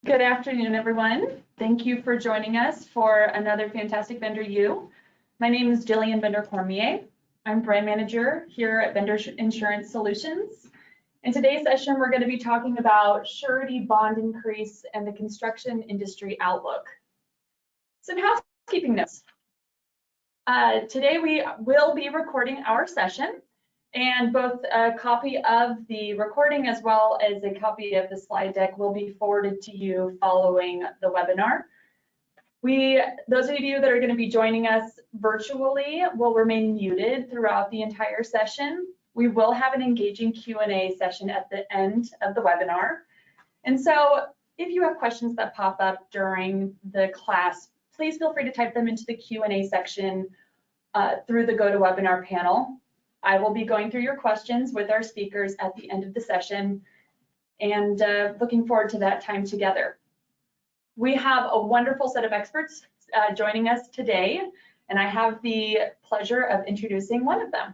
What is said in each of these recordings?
Good afternoon, everyone. Thank you for joining us for another fantastic BenderU. My name is Jillian Bender-Cormier. I'm brand manager here at Bender Insurance Solutions. In today's session, we're going to be talking about surety bond increase and the construction industry outlook. Some housekeeping notes. Today we will be recording our session, and both a copy of the recording as well as a copy of the slide deck will be forwarded to you following the webinar. Those of you that are going to be joining us virtually will remain muted throughout the entire session. We will have an engaging Q&A session at the end of the webinar. And so if you have questions that pop up during the class, please feel free to type them into the Q&A section through the GoToWebinar panel. I will be going through your questions with our speakers at the end of the session, and looking forward to that time together. We have a wonderful set of experts joining us today, and I have the pleasure of introducing one of them.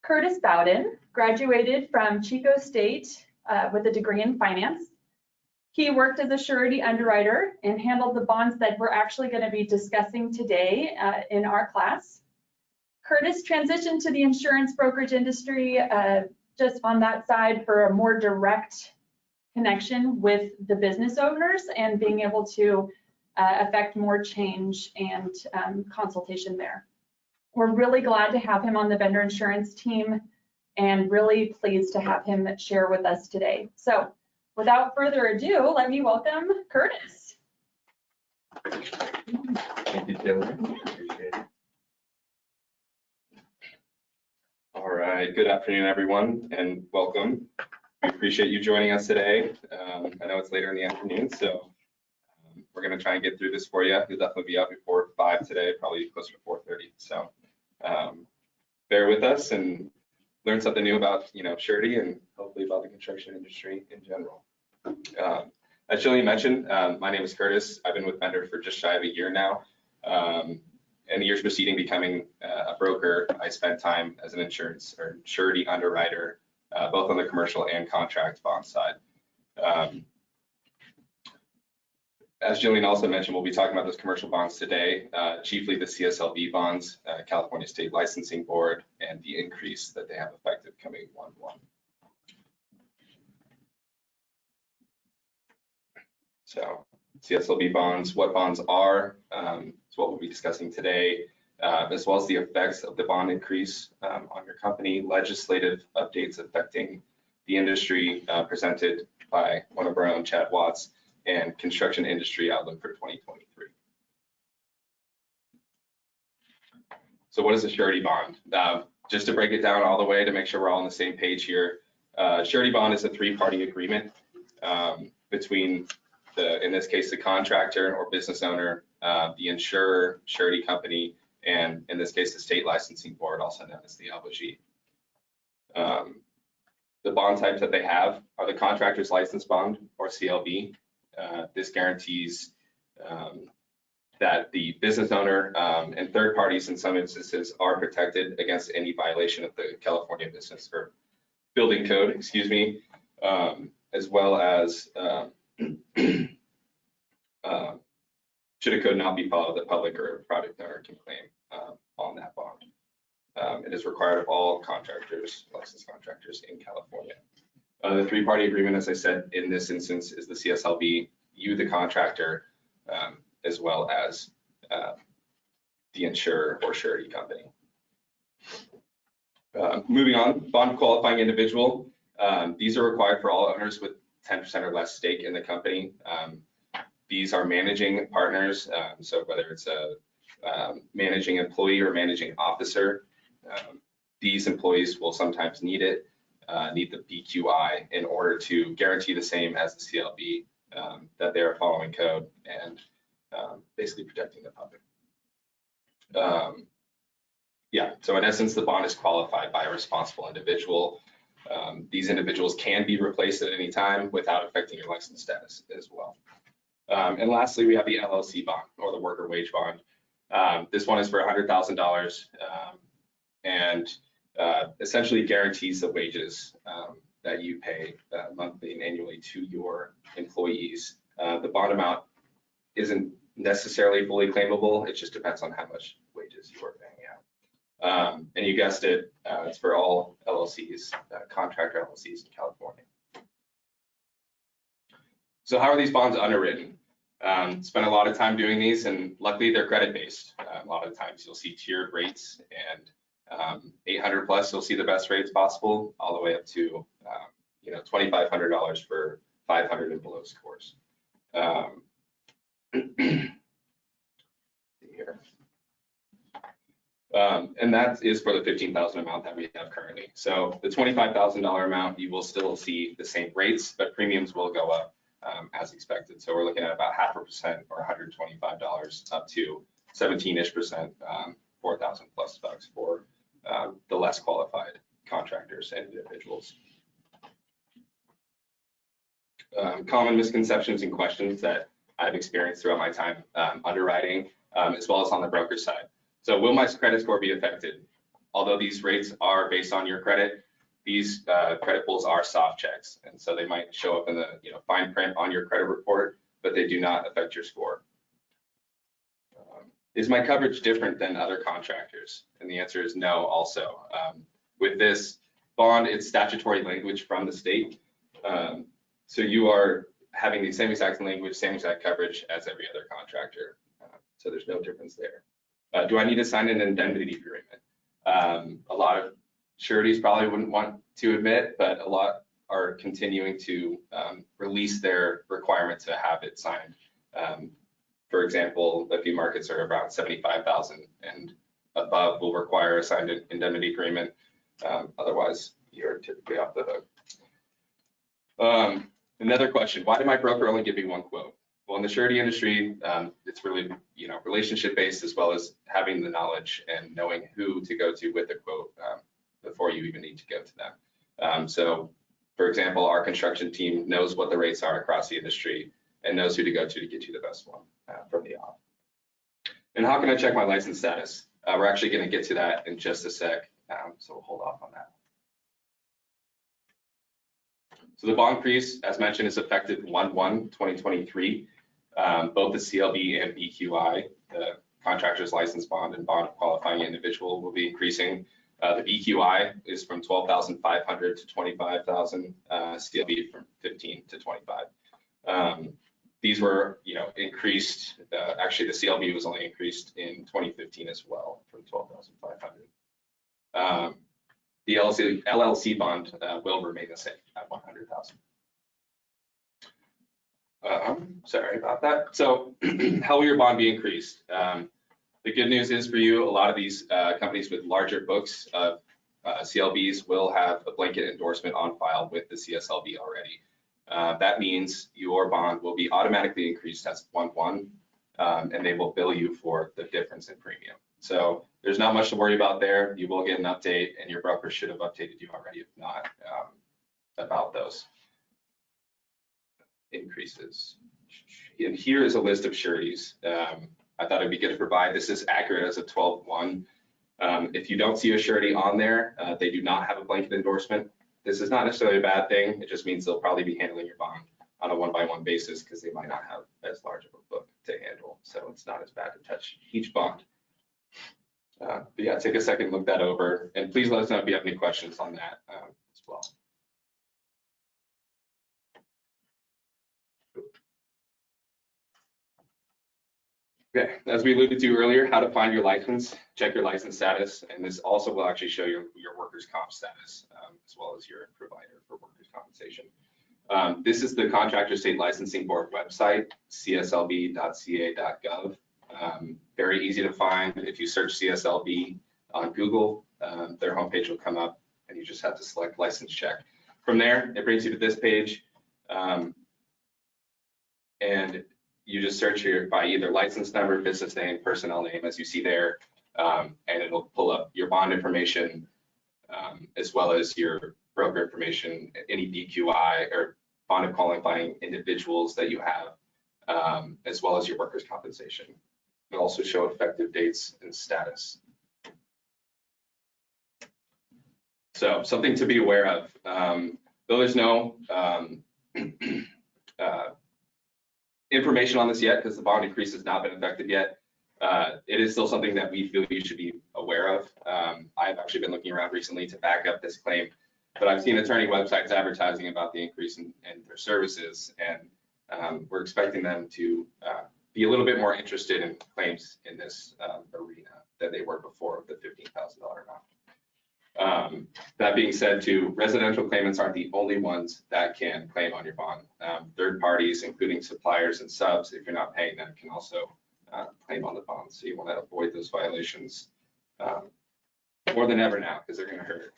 Curtis Bowden graduated from Chico State with a degree in finance. He worked as a surety underwriter and handled the bonds that we're actually going to be discussing today in our class. Curtis transitioned to the insurance brokerage industry just on that side for a more direct connection with the business owners and being able to affect more change and consultation there. We're really glad to have him on the Bender Insurance team and really pleased to have him share with us today. So without further ado, let me welcome Curtis. Thank you, Taylor. Appreciate it. All right, good afternoon, everyone, and welcome. We appreciate you joining us today. I know it's later in the afternoon, so we're going to try and get through this for you. You'll definitely be up before 5 today, probably closer to 4:30. So bear with us and learn something new about, surety and hopefully about the construction industry in general. As Jillian mentioned, my name is Curtis. I've been with Bender for just shy of a year now. And the years preceding becoming a broker, I spent time as an insurance or surety underwriter, both on the commercial and contract bond side. As Jillian also mentioned, we'll be talking about those commercial bonds today, chiefly the CSLB bonds, California State Licensing Board, and the increase that they have effective coming 1/1. So CSLB bonds, what bonds are, is what we'll be discussing today, as well as the effects of the bond increase on your company, legislative updates affecting the industry presented by one of our own, Chad Watts, and construction industry outlook for 2023. So what is a surety bond? Just to break it down all the way to make sure we're all on the same page here, surety bond is a three-party agreement between in this case, the contractor or business owner, the insurer, surety company, and in this case, the state licensing board, also known as the LBG. The bond types that they have are the contractor's license bond, or CLB. This guarantees that the business owner and third parties in some instances are protected against any violation of the California business or building code, as well as should a code not be followed, the public or private owner can claim on that bond. It is required of all contractors, licensed contractors in California. The three-party agreement, as I said, in this instance is the CSLB, you, the contractor, as well as the insurer or surety company. Moving on, bond qualifying individual. These are required for all owners with 10% or less stake in the company. These are managing partners, so whether it's a managing employee or managing officer, these employees will sometimes need the BQI in order to guarantee the same as the CLB, that they are following code and basically protecting the public. So in essence, the bond is qualified by a responsible individual. These individuals can be replaced at any time without affecting your license status as well. And lastly, we have the LLC bond, or the worker wage bond. This one is for $100,000 and essentially guarantees the wages that you pay monthly and annually to your employees. The bond amount isn't necessarily fully claimable. It just depends on how much wages you are paying out. And you guessed it, it's for all LLCs, contractor LLCs in California. So how are these bonds underwritten? Spent a lot of time doing these, and luckily they're credit based. A lot of times you'll see tiered rates, and 800 plus you'll see the best rates possible, all the way up to $2,500 for 500 and below scores. Here. And that is for the 15,000 amount that we have currently. So the $25,000 amount, you will still see the same rates, but premiums will go up as expected. So we're looking at about 0.5% or $125 up to 17-ish%, 4,000 plus bucks for the less qualified contractors and individuals. Common misconceptions and questions that I've experienced throughout my time underwriting, as well as on the broker side. So will my credit score be affected? Although these rates are based on your credit, these credit pulls are soft checks. And so they might show up in the fine print on your credit report, but they do not affect your score. Is my coverage different than other contractors? And the answer is no also. With this bond, it's statutory language from the state. So you are having the same exact language, same exact coverage as every other contractor. So there's no difference there. Do I need to sign an indemnity agreement? A lot of sureties probably wouldn't want to admit, but a lot are continuing to release their requirement to have it signed. For example, a few markets are around 75,000 and above will require a signed indemnity agreement. Otherwise, you're typically off the hook. Another question, why did my broker only give me one quote? Well, in the surety industry, it's really relationship based, as well as having the knowledge and knowing who to go to with a quote before you even need to go to them. So, for example, our construction team knows what the rates are across the industry and knows who to go to get you the best one from the off. And how can I check my license status? We're actually going to get to that in just a sec, so we'll hold off on that. So the bond increase, as mentioned, is effective 1/1/2023. Both the CLB and BQI, the contractor's license bond and bond qualifying individual, will be increasing. The BQI is from 12,500 to 25,000, CLB from 15 to 25. These were, increased. Actually, the CLB was only increased in 2015 as well, from 12,500. The LLC bond will remain the same at 100,000. Sorry about that. So how will your bond be increased? The good news is for you, a lot of these companies with larger books of CLBs will have a blanket endorsement on file with the CSLB already. That means your bond will be automatically increased as 1/1, and they will bill you for the difference in premium. So there's not much to worry about there. You will get an update, and your broker should have updated you already, if not, about those increases. And here is a list of sureties. I thought it'd be good to provide. This is accurate as of 12/1. If you don't see a surety on there, they do not have a blanket endorsement. This is not necessarily a bad thing. It just means they'll probably be handling your bond on a one-by-one basis because they might not have as large of a book to handle. So it's not as bad to touch each bond. But yeah, take a second, look that over, and please let us know if you have any questions on that as well. Okay, as we alluded to earlier, how to find your license, check your license status, and this also will actually show you your workers' comp status, as well as your provider for workers' compensation. This is the Contractor State Licensing Board website, cslb.ca.gov. Very easy to find. If you search CSLB on Google, their homepage will come up, and you just have to select license check. From there, it brings you to this page, and you just search here by either license number, business name, personnel name, as you see there, and it'll pull up your bond information, as well as your broker information, any BQI or bond qualifying individuals that you have, as well as your workers' compensation. It'll also show effective dates and status. So something to be aware of. there's no information on this yet because the bond increase has not been effective yet. It is still something that we feel you should be aware of. I've actually been looking around recently to back up this claim, but I've seen attorney websites advertising about the increase in their services, and we're expecting them to be a little bit more interested in claims in this arena than they were before with the $15,000 amount. That being said, too, residential claimants aren't the only ones that can claim on your bond. Third parties, including suppliers and subs, if you're not paying them, can also claim on the bond. So you want to avoid those violations more than ever now because they're going to hurt.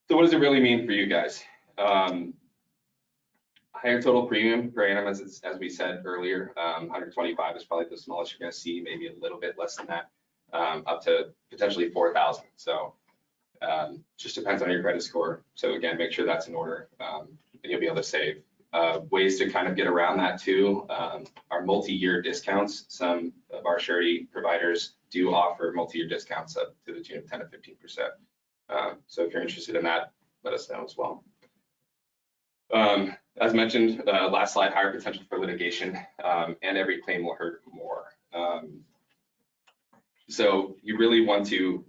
So what does it really mean for you guys? Higher total premium per annum, as we said earlier, 125 is probably the smallest you're going to see, maybe a little bit less than that, up to potentially 4,000. So just depends on your credit score. So again, make sure that's in order, and you'll be able to save. Ways to kind of get around that too are multi-year discounts. Some of our surety providers do offer multi-year discounts up to the tune of 10 to 15%. So if you're interested in that, let us know as well. As mentioned, last slide, higher potential for litigation, and every claim will hurt more. So you really want to,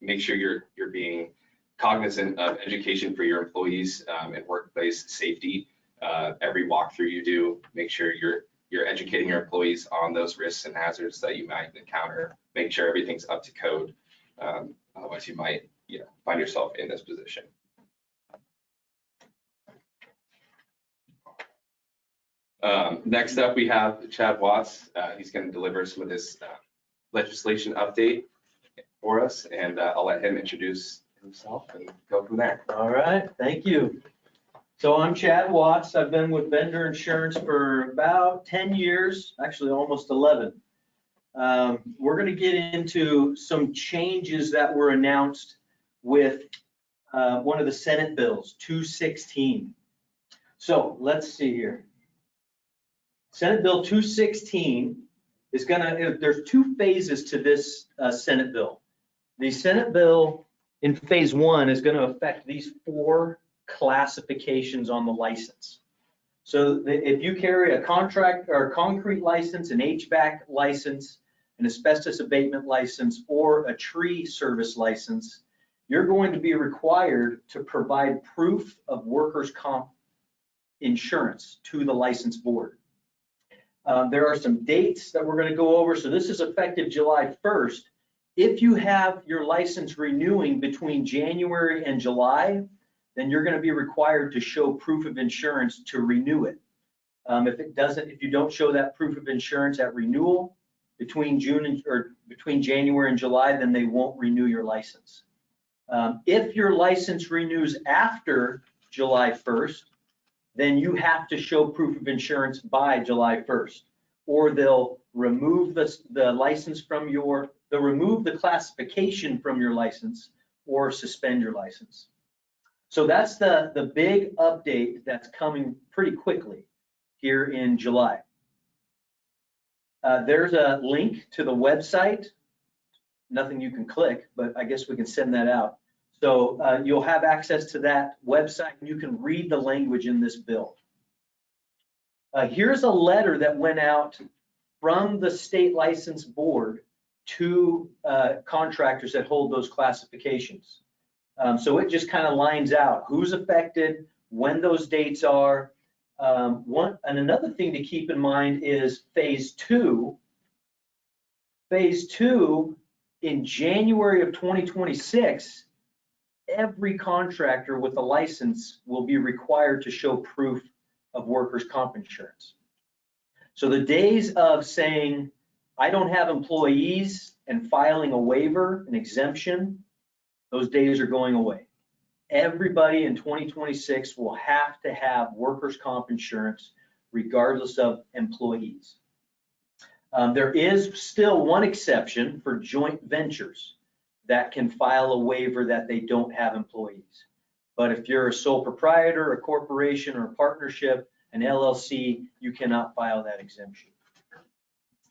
make sure you're being cognizant of education for your employees and workplace safety. Every walkthrough you do, make sure you're educating your employees on those risks and hazards that you might encounter. Make sure everything's up to code. Otherwise, you might, find yourself in this position. Next up, we have Chad Watts. He's going to deliver some of this legislation update for us, and I'll let him introduce himself and go from there. All right, thank you. So I'm Chad Watts. I've been with Bender Insurance for about 10 years, actually almost 11. We're going to get into some changes that were announced with one of the Senate bills, 216. So let's see here. Senate Bill 216 is there's two phases to this Senate bill. The Senate bill in phase one is going to affect these 4 classifications on the license. So if you carry a contract or a concrete license, an HVAC license, an asbestos abatement license, or a tree service license, you're going to be required to provide proof of workers' comp insurance to the license board. There are some dates that we're going to go over. So this is effective July 1st. If you have your license renewing between January and July, then you're going to be required to show proof of insurance to renew it. If you don't show that proof of insurance at renewal between January and July, then they won't renew your license. If your license renews after July 1st, then you have to show proof of insurance by July 1st, or they'll remove the license from they'll remove the classification from your license or suspend your license. So that's the big update that's coming pretty quickly here in July. There's a link to the website, nothing you can click, but I guess we can send that out. So you'll have access to that website and you can read the language in this bill. Here's a letter that went out from the state license board to contractors that hold those classifications. So it just kind of lines out who's affected, when those dates are. And another thing to keep in mind is phase 2. Phase 2 in January of 2026, every contractor with a license will be required to show proof of workers' comp insurance. So the days of saying, I don't have employees and filing a waiver, an exemption, those days are going away. Everybody in 2026 will have to have workers' comp insurance regardless of employees. There is still one exception for joint ventures that can file a waiver that they don't have employees. But if you're a sole proprietor, a corporation, or a partnership, an LLC, you cannot file that exemption.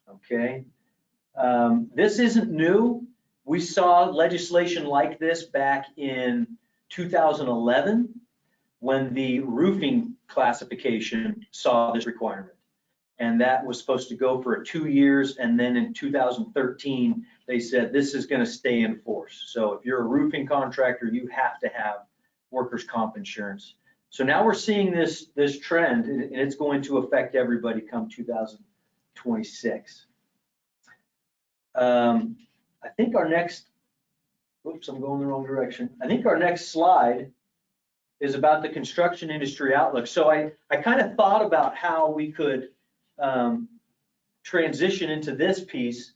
Okay. This isn't new. We saw legislation like this back in 2011 when the roofing classification saw this requirement. And that was supposed to go for 2 years. And then in 2013, they said this is going to stay in force. So if you're a roofing contractor, you have to have workers' comp insurance. So now we're seeing this trend, and it's going to affect everybody come 2026. I think our next, oops, I'm going the wrong direction. I think our next slide is about the construction industry outlook. So I kind of thought about how we could transition into this piece.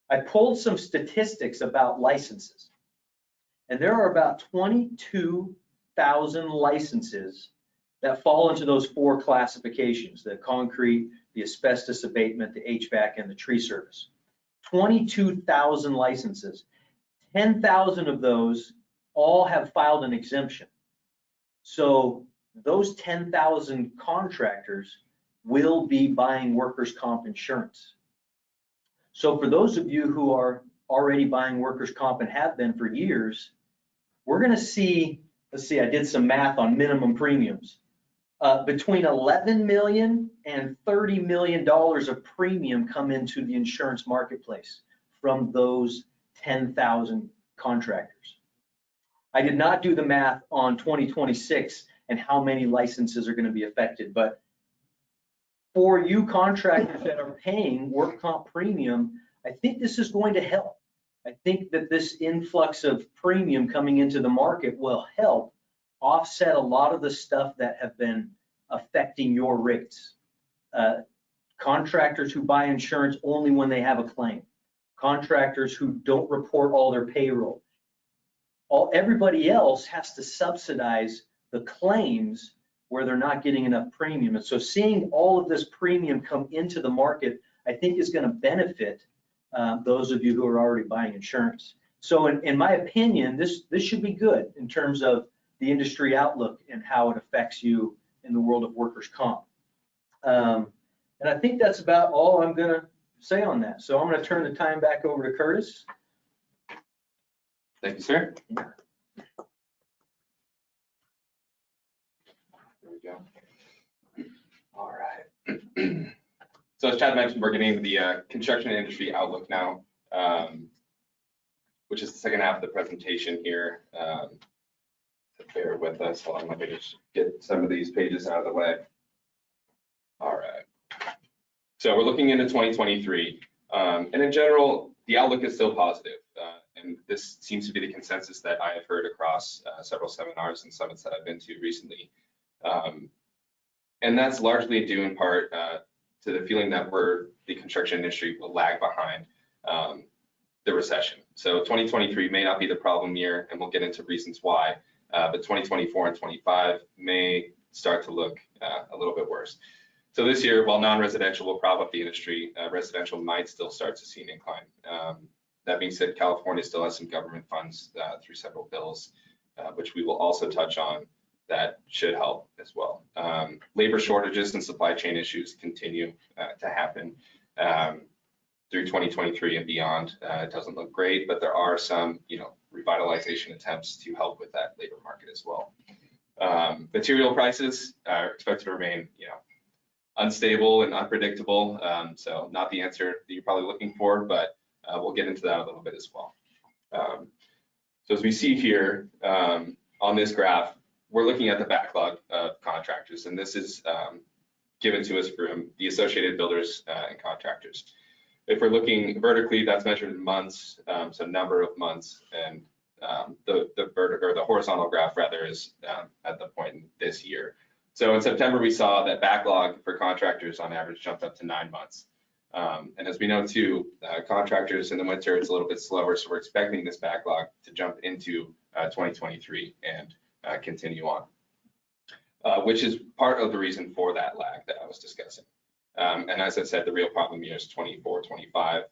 I pulled some statistics about licenses, and there are about 22,000 licenses that fall into those 4 classifications: the concrete, the asbestos abatement, the HVAC, and the tree service. 22,000 licenses. 10,000 of those all have filed an exemption. So those 10,000 contractors will be buying workers' comp insurance. So for those of you who are already buying workers' comp and have been for years, we're going to see, let's see, I did some math on minimum premiums. Between $11 million and $30 million of premium come into the insurance marketplace from those 10,000 contractors. I did not do the math on 2026 and how many licenses are going to be affected, but for you contractors that are paying work comp premium, I think this is going to help. I think that this influx of premium coming into the market will help offset a lot of the stuff that have been affecting your rates. Contractors who buy insurance only when they have a claim. Contractors who don't report all their payroll. Everybody else has to subsidize the claims where they're not getting enough premium. And so seeing all of this premium come into the market, I think is going to benefit those of you who are already buying insurance. So in my opinion, this should be good in terms of the industry outlook and how it affects you in the world of workers' comp. And I think that's about all I'm going to say on that. So I'm going to turn the time back over to Curtis. Thank you, sir. There we go. All right. So as Chad mentioned, we're getting into the construction industry outlook now, which is the second half of the presentation here. So bear with us. Hold on, let me just get some of these pages out of the way. All right. So we're looking into 2023. And in general, the outlook is still positive. And this seems to be the consensus that I have heard across several seminars and summits that I've been to recently. And that's largely due in part to the feeling that the construction industry will lag behind the recession. So 2023 may not be the problem year, and we'll get into reasons why, but 2024 and 25 may start to look a little bit worse. So this year, while non-residential will prop up the industry, residential might still start to see an incline. That being said, California still has some government funds through several bills, which we will also touch on, that should help as well. Labor shortages and supply chain issues continue to happen through 2023 and beyond. It doesn't look great, but there are some, revitalization attempts to help with that labor market as well. Material prices are expected to remain, unstable and unpredictable. So not the answer that you're probably looking for, but we'll get into that a little bit as well. So as we see here on this graph, we're looking at the backlog of contractors, and this is given to us from the Associated Builders and Contractors. If we're looking vertically, that's measured in months, so number of months, and the horizontal graph rather is at the point in this year. So in September, we saw that backlog for contractors on average jumped up to 9 months. And as we know too, contractors in the winter, it's a little bit slower, so we're expecting this backlog to jump into 2023 and continue on, which is part of the reason for that lag that I was discussing. And as I said, the real problem here is 24, 25,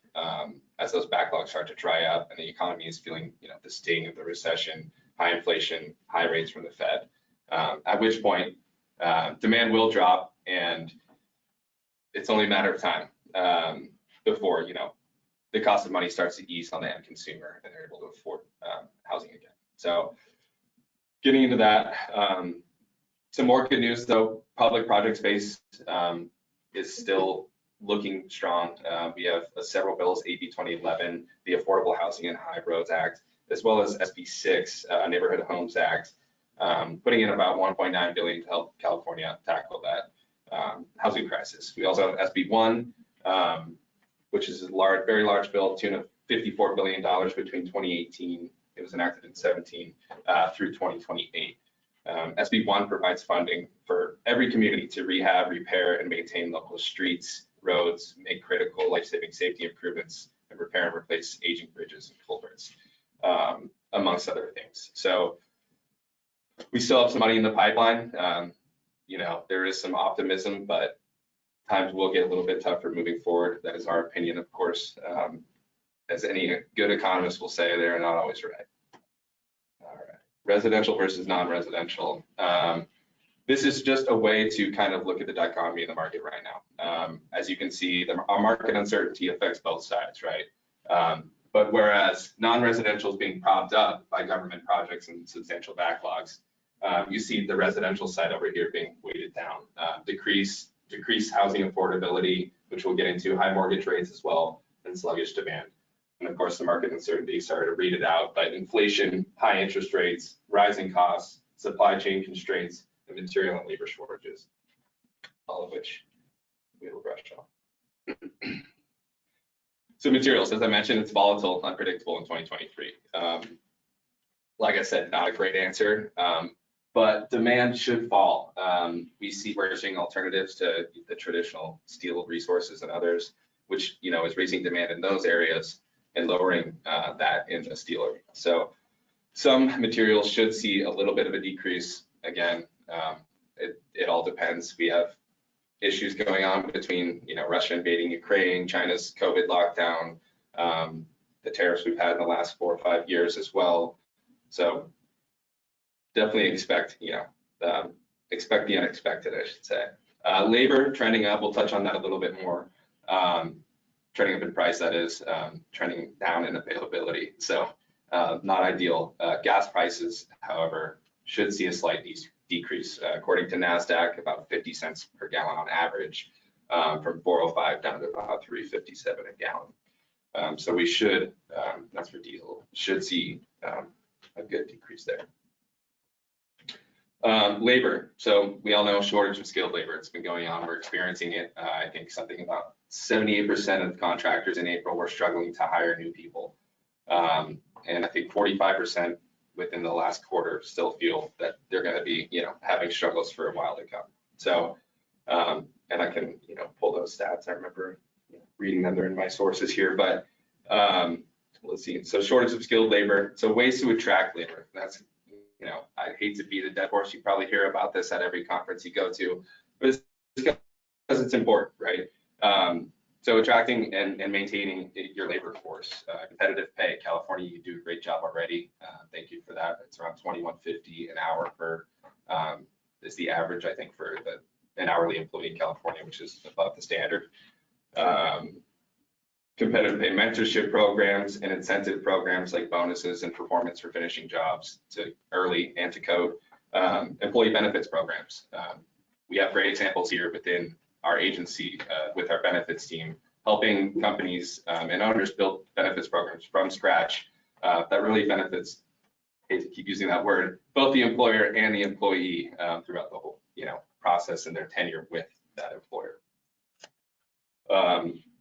as those backlogs start to dry up and the economy is feeling, the sting of the recession, high inflation, high rates from the Fed, at which point demand will drop, and it's only a matter of time before, the cost of money starts to ease on the end consumer and they're able to afford housing again. So getting into that, some more good news though, public project space is still looking strong. We have several bills, AB 2011, the Affordable Housing and High Roads Act, as well as SB 6, Neighborhood Homes Act, putting in about 1.9 billion to help California tackle that housing crisis. We also have SB 1, which is a large, very large bill, tune of $54 billion between 2018, it was enacted in 17, through 2028. SB 1 provides funding for every community to rehab, repair, and maintain local streets, roads, make critical life-saving safety improvements, and repair and replace aging bridges and culverts, amongst other things. So we still have some money in the pipeline. You know, there is some optimism, but times will get a little bit tougher moving forward. That is our opinion, of course. As any good economist will say, they're not always right. All right, residential versus non-residential. This is just a way to kind of look at the dichotomy in the market right now. As you can see, our market uncertainty affects both sides, right? But whereas non-residential is being propped up by government projects and substantial backlogs, you see the residential side over here being weighted down. Decreased housing affordability, which we'll get into, high mortgage rates as well, and sluggish demand. And of course, the market uncertainty, sorry to read it out, but inflation, high interest rates, rising costs, supply chain constraints, and material and labor shortages, all of which we will brush on. So materials, as I mentioned, it's volatile, unpredictable in 2023. Like I said, not a great answer, but demand should fall. We're seeing alternatives to the traditional steel resources and others, which, you know, is raising demand in those areas and lowering that in the steel area. So some materials should see a little bit of a decrease. Again, it all depends. We have issues going on between, you know, Russia invading Ukraine, China's COVID lockdown, the tariffs we've had in the last 4 or 5 years as well. So definitely expect, you know, expect the unexpected, I should say. Labor trending up, we'll touch on that a little bit more. Trending up in price, that is, trending down in availability. So not ideal. Gas prices, however, should see a slight decrease. According to NASDAQ, about 50 cents per gallon on average, from 405 down to about 357 a gallon. So we should, that's for diesel, should see a good decrease there. Labor. So we all know shortage of skilled labor. It's been going on. We're experiencing it. I think something about 78% of contractors in April were struggling to hire new people. And I think 45% within the last quarter still feel that they're going to be, you know, having struggles for a while to come. So, and I can, you know, pull those stats. I remember reading them. They're in my sources here, but let's see. So shortage of skilled labor. So ways to attract labor. That's, you know, I hate to beat a dead horse. You probably hear about this at every conference you go to, but it's because it's important, right? So attracting and maintaining your labor force, competitive pay. California, you do a great job already. Thank you for that. It's around $21.50 an hour per, is the average, I think, for an hourly employee in California, which is above the standard. Competitive pay mentorship programs and incentive programs like bonuses and performance for finishing jobs to early and to code. Employee benefits programs. We have great examples here within our agency with our benefits team, helping companies and owners build benefits programs from scratch that really benefits, I hate to keep using that word, both the employer and the employee throughout the whole, you know, process and their tenure with that employer.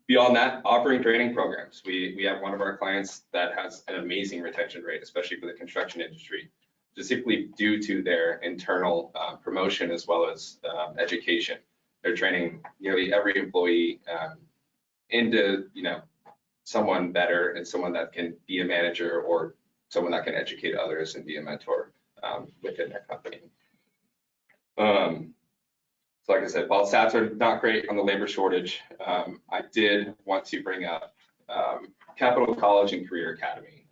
Beyond that, offering training programs. We have one of our clients that has an amazing retention rate, especially for the construction industry, specifically due to their internal promotion as well as education. They're training nearly every employee into, you know, someone better and someone that can be a manager or someone that can educate others and be a mentor within their company. So like I said, while stats are not great on the labor shortage, I did want to bring up Capital College and Career Academy.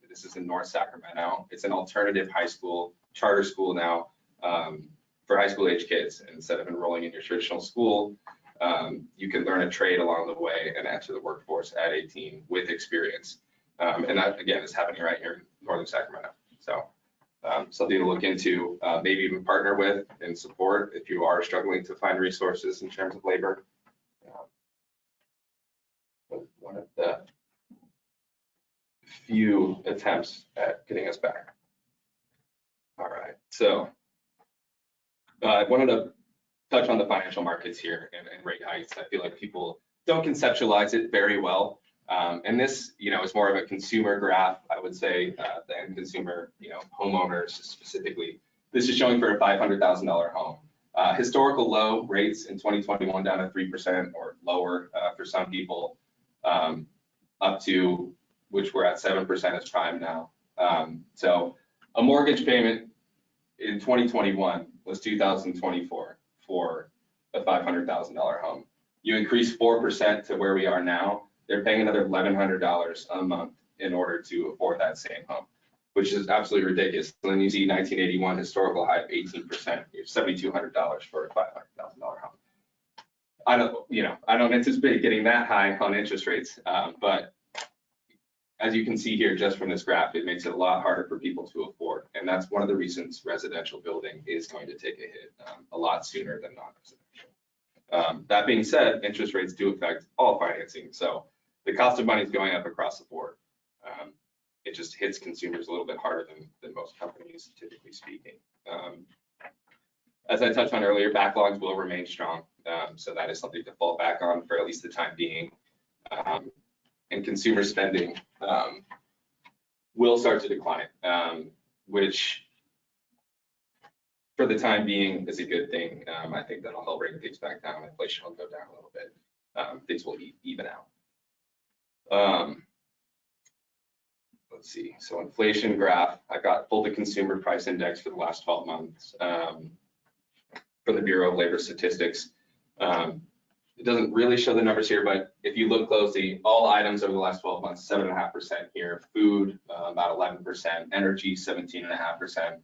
This is in North Sacramento. It's an alternative high school, charter school now for high school age kids. And instead of enrolling in your traditional school, you can learn a trade along the way and enter the workforce at 18 with experience. And that, again, is happening right here in Northern Sacramento. So something to look into, maybe even partner with and support if you are struggling to find resources in terms of labor. One of the few attempts at getting us back. All right, so I wanted to touch on the financial markets here and rate hikes. I feel like people don't conceptualize it very well. And this, is more of a consumer graph, I would say, than consumer, homeowners specifically. This is showing for a $500,000 home. Historical low rates in 2021 down to 3% or lower for some people, up to which we're at 7% as prime now. So a mortgage payment in 2021 was $2,024 for a $500,000 home. You increase 4% to where we are now, they're paying another $1,100 a month in order to afford that same home, which is absolutely ridiculous. And then you see 1981 historical high of 18%, $7,200 for a $500,000 home. I don't anticipate getting that high on interest rates, but as you can see here, just from this graph, it makes it a lot harder for people to afford. And that's one of the reasons residential building is going to take a hit a lot sooner than non-residential. That being said, interest rates do affect all financing. So the cost of money is going up across the board. It just hits consumers a little bit harder than most companies, typically speaking. As I touched on earlier, backlogs will remain strong. So that is something to fall back on for at least the time being. And consumer spending will start to decline, which for the time being is a good thing. I think that'll help bring things back down. Inflation will go down a little bit. Things will even out. Let's see. So inflation graph, I got pulled the consumer price index for the last 12 months from the Bureau of Labor Statistics. It doesn't really show the numbers here, but if you look closely, all items over the last 12 months, 7.5% here, food, about 11%, energy, 17.5%,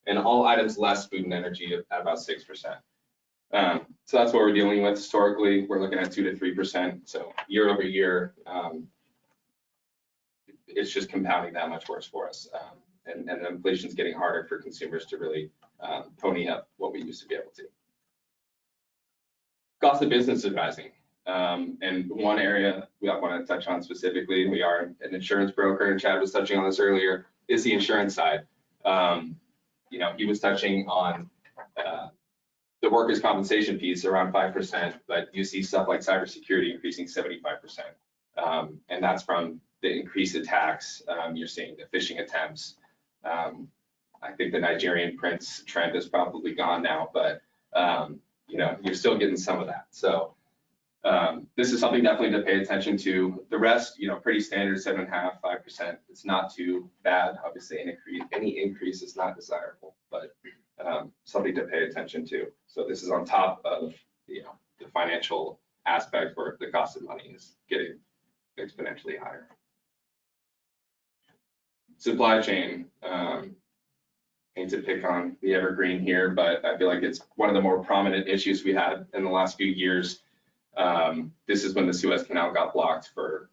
and all items less food and energy at about 6%. So that's what we're dealing with historically. We're looking at 2 to 3%. So year over year, it's just compounding that much worse for us. And the inflation's getting harder for consumers to really pony up what we used to be able to. Cost of business is rising. And one area we want to touch on specifically, we are an insurance broker, and Chad was touching on this earlier, is the insurance side. He was touching on the workers' compensation piece around 5%, but you see stuff like cybersecurity increasing 75%. And that's from the increased attacks. You're seeing the phishing attempts. I think the Nigerian prince trend is probably gone now, but you're still getting some of that. So this is something definitely to pay attention to. The rest, pretty standard, 7.5%, 5%. It's not too bad. Obviously, any increase is not desirable, but something to pay attention to. So this is on top of the financial aspect where the cost of money is getting exponentially higher. Supply chain. Hate to pick on the evergreen here, but I feel like it's one of the more prominent issues we had in the last few years. This is when the Suez Canal got blocked for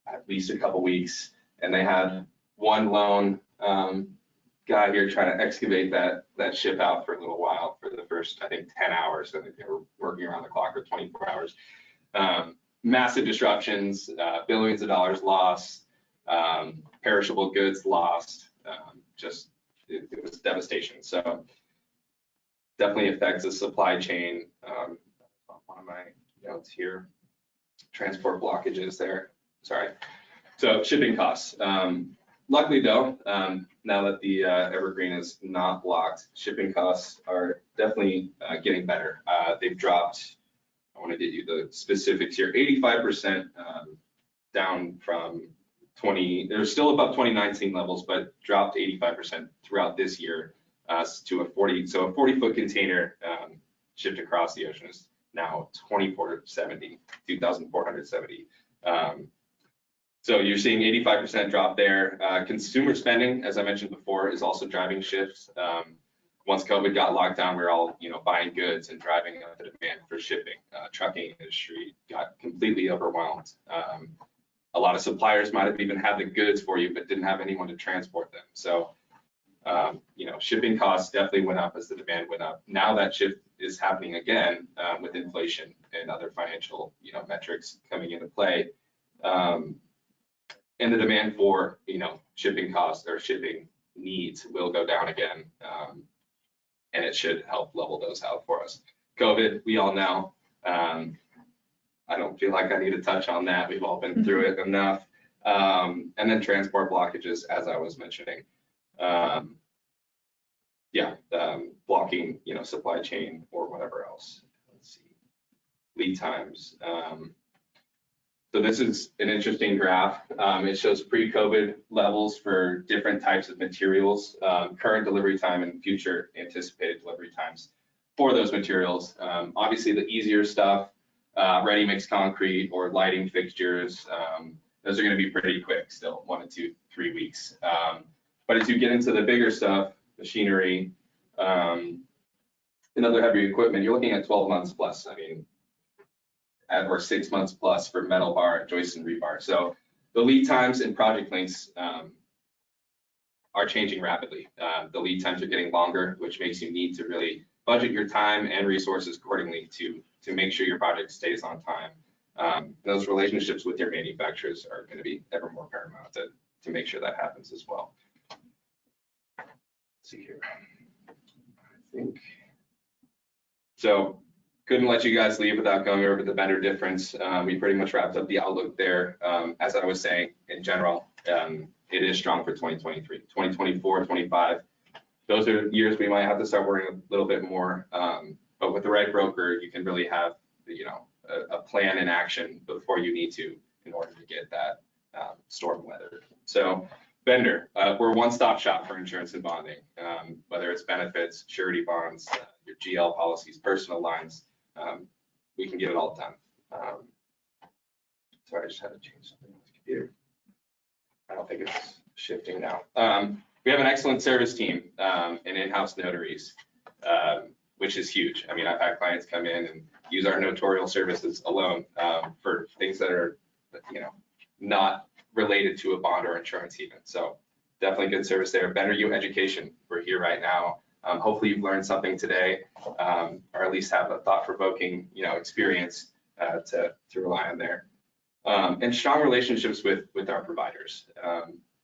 at least a couple weeks, and they had one lone guy here trying to excavate that ship out for a little while for the first, I think, 10 hours. I think they were working around the clock for 24 hours. Massive disruptions, billions of dollars lost, perishable goods lost, it was devastation. So definitely affects the supply chain. One of my notes here, transport blockages there. Sorry. So shipping costs. Luckily though, now that the evergreen is not blocked, shipping costs are definitely getting better. They've dropped, I want to get you the specifics here, 85% down from they're still above 2019 levels, but dropped 85% throughout this year to a 40-foot container shipped across the ocean is now 2,470. So you're seeing 85% drop there. Consumer spending, as I mentioned before, is also driving shifts. once COVID got locked down, we were all, buying goods and driving up the demand for shipping. Trucking industry got completely overwhelmed. A lot of suppliers might have even had the goods for you, but didn't have anyone to transport them. So, shipping costs definitely went up as the demand went up. Now that shift is happening again with inflation and other financial, metrics coming into play. And the demand for, shipping costs or shipping needs will go down again. And it should help level those out for us. COVID, we all know. I don't feel like I need to touch on that. We've all been through it enough. And then transport blockages, as I was mentioning. Blocking, supply chain or whatever else. Let's see, lead times. So this is an interesting graph. It shows pre-COVID levels for different types of materials, current delivery time and future anticipated delivery times for those materials. Obviously, the easier stuff, ready-mix concrete or lighting fixtures, those are going to be pretty quick still, 1 to 3 weeks. But as you get into the bigger stuff, machinery, and other heavy equipment, you're looking at 12 months plus. I mean, or 6 months plus for metal bar, joist and rebar. So the lead times and project lengths are changing rapidly. The lead times are getting longer, which makes you need to really budget your time and resources accordingly to make sure your project stays on time. Those relationships with your manufacturers are going to be ever more paramount to make sure that happens as well. Let's see here. I think so. Couldn't let you guys leave without going over the vendor difference. We pretty much wrapped up the outlook there. As I was saying, in general, it is strong for 2023, 2024, 25. Those are years we might have to start worrying a little bit more. But with the right broker, you can really have, a plan in action before you need to in order to get that storm weathered. So Bender, we're a one-stop shop for insurance and bonding, whether it's benefits, surety bonds, your GL policies, personal lines. We can get it all done. Sorry, I just had to change something on the computer. I don't think it's shifting now. We have an excellent service team and in-house notaries, which is huge. I mean, I've had clients come in and use our notarial services alone for things that are, not related to a bond or insurance even. So definitely good service there. BenderU education, we're here right now. Hopefully you've learned something today, or at least have a thought-provoking, experience to rely on there. And strong relationships with our providers.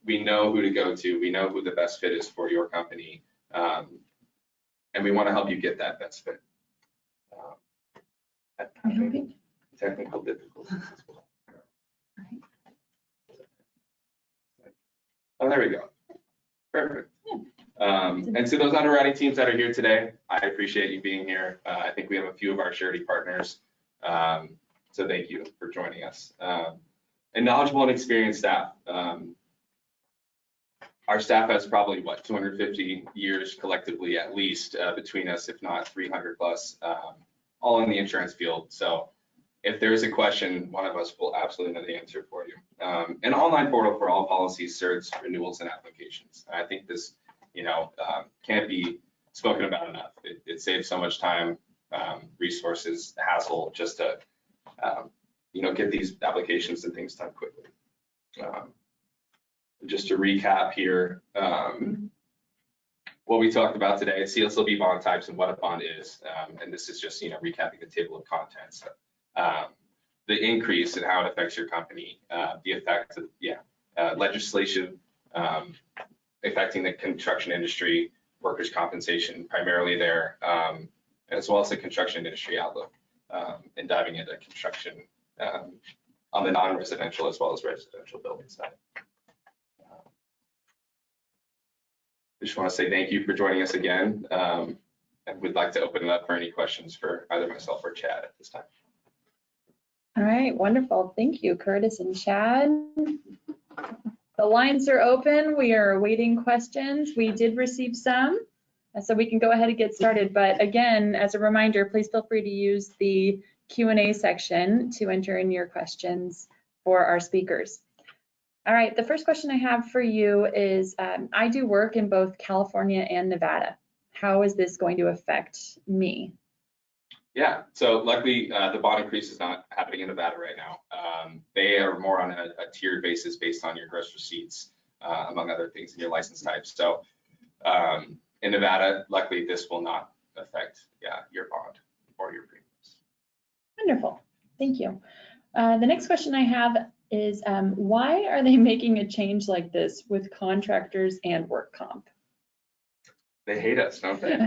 We know who to go to. We know who the best fit is for your company, and we want to help you get that best fit. Technical difficulties as well. Oh, there we go. Perfect. And to those underwriting teams that are here today, I appreciate you being here. I think we have a few of our surety partners. So thank you for joining us. And knowledgeable and experienced staff. Our staff has probably, 250 years collectively at least between us, if not 300 plus, all in the insurance field. So if there's a question, one of us will absolutely know the answer for you. An online portal for all policies, certs, renewals, and applications. I think this, can't be spoken about enough. It saves so much time, resources, hassle, just to, get these applications and things done quickly. Just to recap here, what we talked about today, CSLB bond types and what a bond is. And this is just, recapping the table of contents. The increase and how it affects your company, the effect of legislation affecting the construction industry, workers' compensation primarily there, as well as the construction industry outlook, and diving into construction on the non-residential as well as residential building side. I just want to say thank you for joining us again, and we'd like to open it up for any questions for either myself or Chad at this time. All right, wonderful. Thank you, Curtis and Chad. The lines are open. We are awaiting questions. We did receive some, so we can go ahead and get started. But again, as a reminder, please feel free to use the Q&A section to enter in your questions for our speakers. All right, the first question I have for you is, I do work in both California and Nevada. how is this going to affect me? Yeah, so luckily the bond increase is not happening in Nevada right now. They are more on a tiered basis based on your gross receipts, among other things in your license type. So in Nevada, luckily this will not affect your bond or your premiums. Wonderful, thank you. The next question I have is why are they making a change like this with contractors and work comp? They hate us, don't they?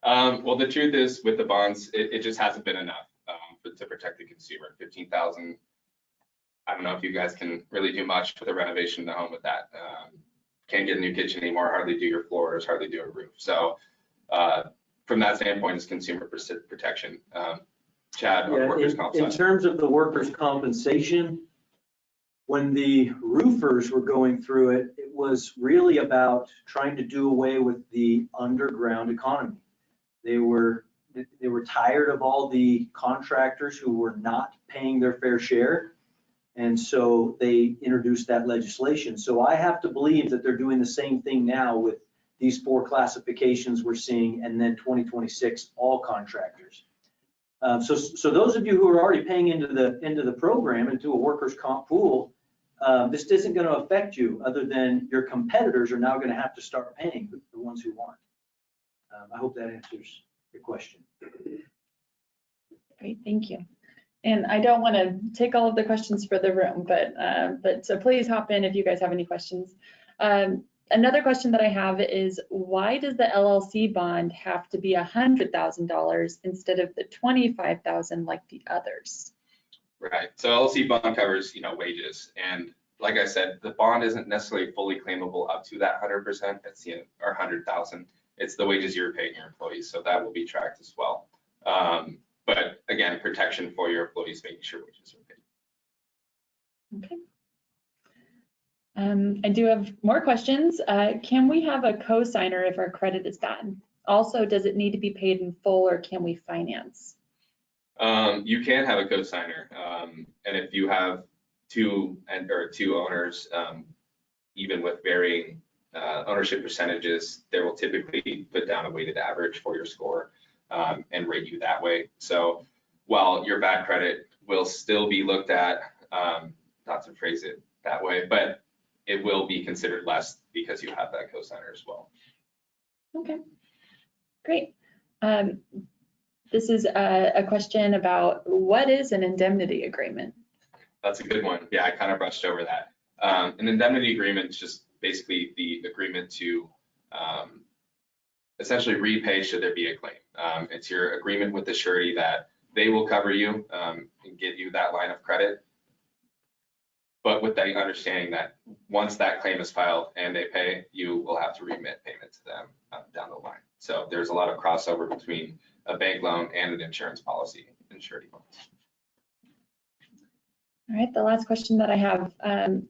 Well, the truth is with the bonds, it just hasn't been enough to protect the consumer. 15,000. I don't know if you guys can really do much with a renovation in the home with that. Can't get a new kitchen anymore, hardly do your floors, hardly do a roof. So from that standpoint, it's consumer protection. Chad, on workers' comp in side. terms of the workers' compensation, when the roofers were going through it, it was really about trying to do away with the underground economy. They were tired of all the contractors who were not paying their fair share. And so they introduced that legislation. So I have to believe that they're doing the same thing now with these 4 classifications we're seeing, and then 2026, all contractors. So those of you who are already paying into the program, into a workers' comp pool, this isn't going to affect you, other than your competitors are now going to have to start paying, the ones who aren't. I hope that answers your question. Great, thank you. And I don't want to take all of the questions for the room, but so please hop in if you guys have any questions. Another question that I have is, why does the LLC bond have to be $100,000 instead of the $25,000 like the others? Right. So LLC bond covers, wages, and like I said, the bond isn't necessarily fully claimable up to that 100%. It's or 100,000. It's the wages you're paying your employees, so that will be tracked as well. But again, protection for your employees, making sure wages are paid. Okay. I do have more questions. Can we have a co-signer if our credit is bad? Also, does it need to be paid in full, or can we finance? You can have a co-signer, and if you have two owners, even with varying ownership percentages, they will typically put down a weighted average for your score and rate you that way. So while your bad credit will still be looked at, not to phrase it that way, but it will be considered less because you have that co-signer as well. Okay, great. This is a question about what is an indemnity agreement? That's a good one. Yeah, I kind of brushed over that. An indemnity agreement is just basically the agreement to essentially repay should there be a claim. It's your agreement with the surety that they will cover you and give you that line of credit, but with the understanding that once that claim is filed and they pay, you will have to remit payment to them down the line. So there's a lot of crossover between a bank loan and an insurance policy and surety loans. All right, the last question that I have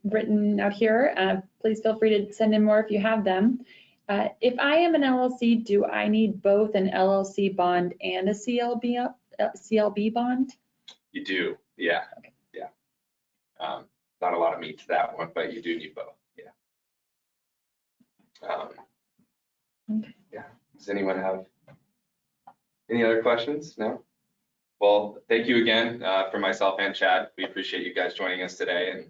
written out here, please feel free to send in more if you have them. If I am an LLC, do I need both an LLC bond and a CLB bond? You do, yeah. Okay. Yeah. Not a lot of meat to that one, but you do need both, yeah. Okay. Yeah, does anyone have any other questions? No? Well, thank you again for myself and Chad. We appreciate you guys joining us today. And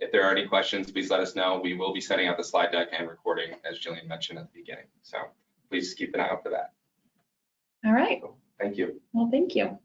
if there are any questions, please let us know. We will be sending out the slide deck and recording, as Jillian mentioned at the beginning. So please keep an eye out for that. All right. Thank you. Well, thank you.